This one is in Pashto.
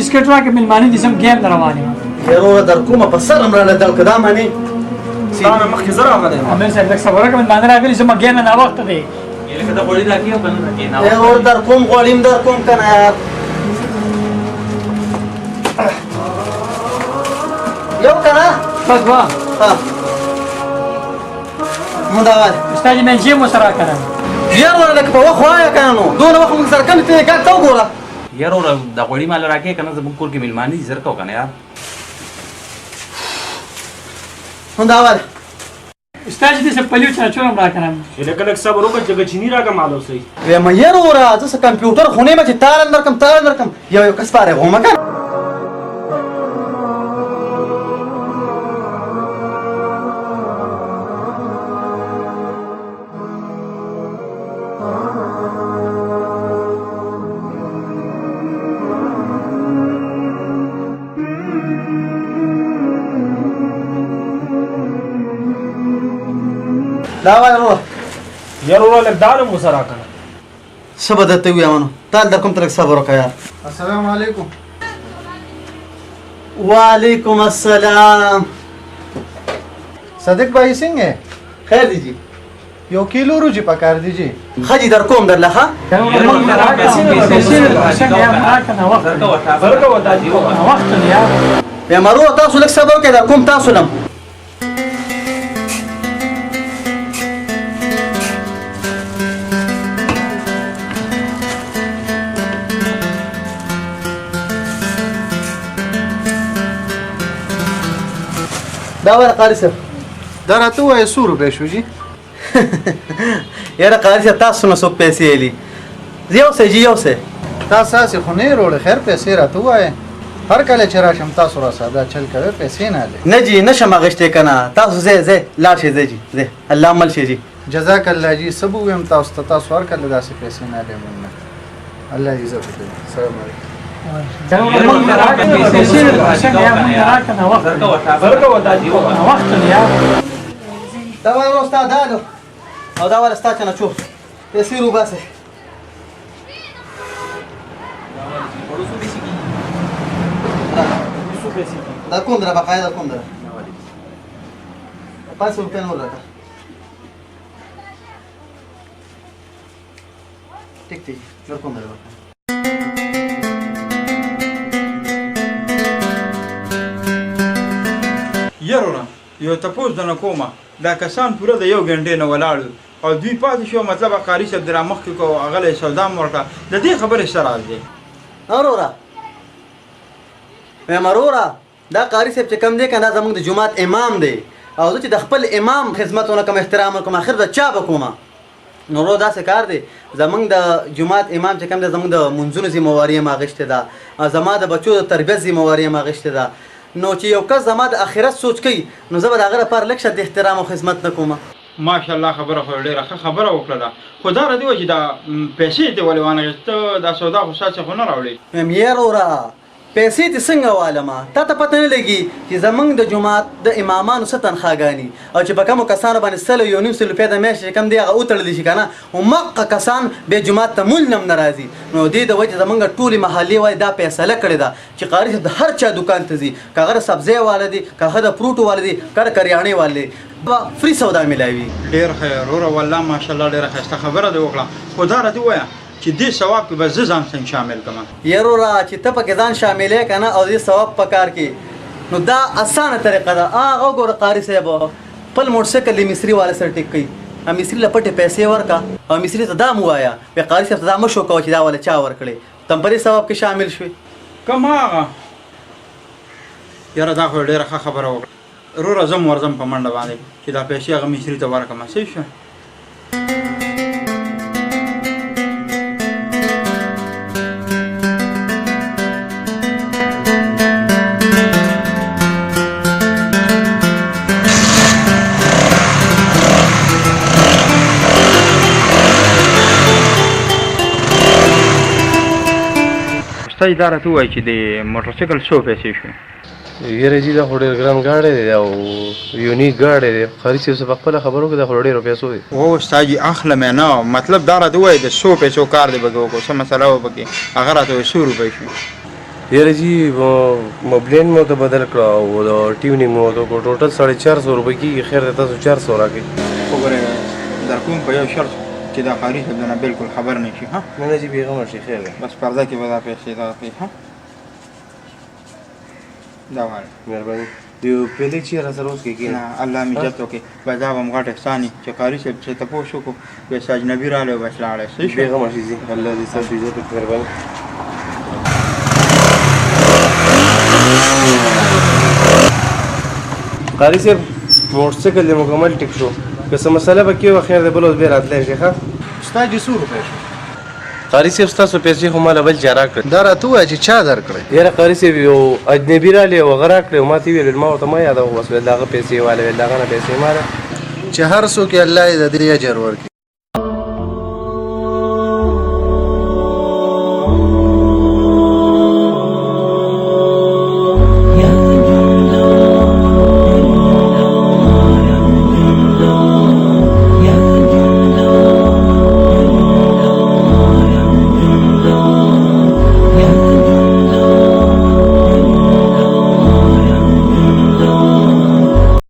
بسکټ راکړه مېلمانه دي زم ګیم در روان یم یاره در کومه په سر هم راله دل که دا منې ستا نه مخکې زه راغلی یم امیر صاحب لږ صبر وکړه مېلمانه راغلي زما ګیم نه ناوخته دی لکه د غوړي راکې او که نه راکې یاره در کوم غوړي م در کوم که نه یار یو که نه بس وا همدا وایه استاد مې جیم ورسره راکړه یاره لکه په وخت وایه که نه نو دونه وخت موږ سره کم ته ګډ ته وګوره یاره وره د غوړي مال راکې که نه زموږ کور کې مېلمانه دي زر کوه که نه یار همدا وایه استاد دې څه پلیو چاچور هم راکړم لکه لږ صبر وکړه چې چیني راکړه مالو صحیح وایم یاره وره زه څه کمپیوټر خونې مه چې تارل درکړم تارل درکړم یو کس پاره غومه که دا وایه وروره یاره وروره لږ دا هم ورسره راکړه څه به درته ووایم نو تال در کوم ته لږ صبر وکړه یار السلام علیکم وعلیکم السلام صدیق भाई सिंह है خیر دی جی यो किलो रुचि पकार दीजिए خجی در کوم در لخه زر کوه دا جي وخت دی یار بیا مرو تاسو لږ صبر وکړئ در کوم تاسو لم دا وایه قاري صاحب دا راته وایه 100 روپۍ شو جي یاره قاري صاحب تاسو نه څوک پیسې الی یو څه جي یو څه تاسو هسې خو نه یې وروړې خیر پیسې راته ووایه هر کله چې راشم تاسو را ساده چل کوئ پیسې نه هلې نه جي نشم اخیستی که نه تاسو ځئ ځئ لاړ شئ ځئ جي ځئ الله مل شئ جي جزاک الله جي څه به ووایم تاسو ته تاسو هر کله داسې پیسې نه هلې مونږ نه الله دې عزت وکړي سلام علیکم زر کوه دا جي وخت دی یار دا وایه ورو ستا دالو او دا وایه ستا که نه چوف پیسې روباسئ دا کوم دره بقایا دا کوم دره 500 روپۍ نور راکړه ټیک دی نور کوم دره یاره یو تپوس درنه کومه دا کسان پوره د یو غنټې نه ولاړو او دوی پاتې شو مطلب قاري صاحب د رامخکې کو هغه سودا م ورکړه د دې خبرې څه راز دی وروره وایم وروره دا قاري صاحب چې کوم دی که دا زموږ د جومات امام دی او زه چې د خپل امام خدمت ونه کوم احترام وکړم آخر د چا به کومه نو ورو داسې کار دی زموږ د جومات امام چې کوم دی زموږ د منځونو ذمهواري یې م اخیستې ده زما د بچو د تربیت ذمهواري یې م اخیستې ده نو چې یو کس زما د آخرت سوچ کوي نو زه به د هغه لپاره لږ شت د احترام او خدمت نه کوم ماشاءالله خبره خو ډېره ښه خبره وکړه ده خو دا راته وایي چې دا پیسې دې ولې وانخېست ته دا سودا خو ستا څخه نه راوړې وایم یاره وروره پیسې دې څنګه والمه تا ته پته نه لګي چې زموږ د جومات د امامانو څه تنخواګانې او چې په کومو کسانو باندې 100 یو نیم سل روپۍ د میاشتې چې کوم دی هغه وتړلی شي که نه همغه کسان بیا جومات ته مول نه راځي نو دې د وجې زموږ ټولې محلې وایي دا فیصله کړې ده چې قاري صاحب د هر چا دوکان ته ځي که هغه د سبزۍ والا دی که هغه د فروټو والا دی که د کریانې والا دی فری سودا میلاوي ډېر ښه وروره والله ماشاءالله ډېره ښایسته خبره دې وکړه خو دا راته ووایه چې دې ثواب کې به زه ځان څنګه شامل کړم یروره چې ته پکې ځان شاملې که نه او دې ثواب په کار کې نو دا اسانه طریقه ده هغه وګوره قاري صاحب خپل موټرسایکل د مصري والا سره ټیک کوي مصري له پټې پیسې ورکړه او مصري ته دا م ووایه بیا قاري صاحب ته دا مه شو کوه چې دا والا چا ورکړې ته هم په دې ثواب کې شامل شوې کوم هغه یاره دا خو ډېره ښه خبره وکړه وروره زه م ورځم په منډه باندې چې دا پیسې هغه مصري ته ورکړم صحیح شو ستا اداره ته ووایي چې د موټرسایکل څو پیسې شوې یاره جي دا خو ډېر ګران ګاډی دی او یونیک ګاډی دی قاري صاحب په خپله خبره وکړه دا خو ډېرو پیسو دی او ستا جي اخلم یې نه مطلب دا راته ووایي د 100 پیسو کار دی به کې وکړو څه مسله وه پکې هغه راته وایي 100 روپۍ شوې یاره جی مبلین مو ته بدل کړه او د ټیونینګ مو ته کو ټوټل 450 روپۍ کېږي خیر دی تاسو 400 راکړئ وګورئ در کوم په یو شرط چې دا قاري صاحب نه بالکل خبر نه شي ها نه نه جی بېغمه شي خیر دی بس پرده کې به دا پیسې دا کوي ها دا وایي مهرباني دیو پیلې چې را سره اوس کې نه الله مې عزت وکړي بس دا به م غټ احساني چې قاري صاحب چې تپوس وکړو بس اجنبي راغلی بس لاړی صحیح شو بېغمه شي جی الله دې ستاسو عزت وکړي مهرباني قاری صاحب موټرسایکل دې مکمل ټیک شو که څه مسله به کې وه خیر دی بل اوس بیا راتلی شي ښه ستا جي څو روپۍ شو قاری صاحب ستاسو پیسې خو ماله بل چا راکړې دا راته ووایه چې چا درکړی یاره قاری صاحب یو اجنبي رالی او هغه راکړې او ما ته ویل ما ورته ما یادوه بس ویل د هغه پیسې واله ویل د هغه نه پیسې ماله چې هر څوک یې الله یې د دې اجر ورکړي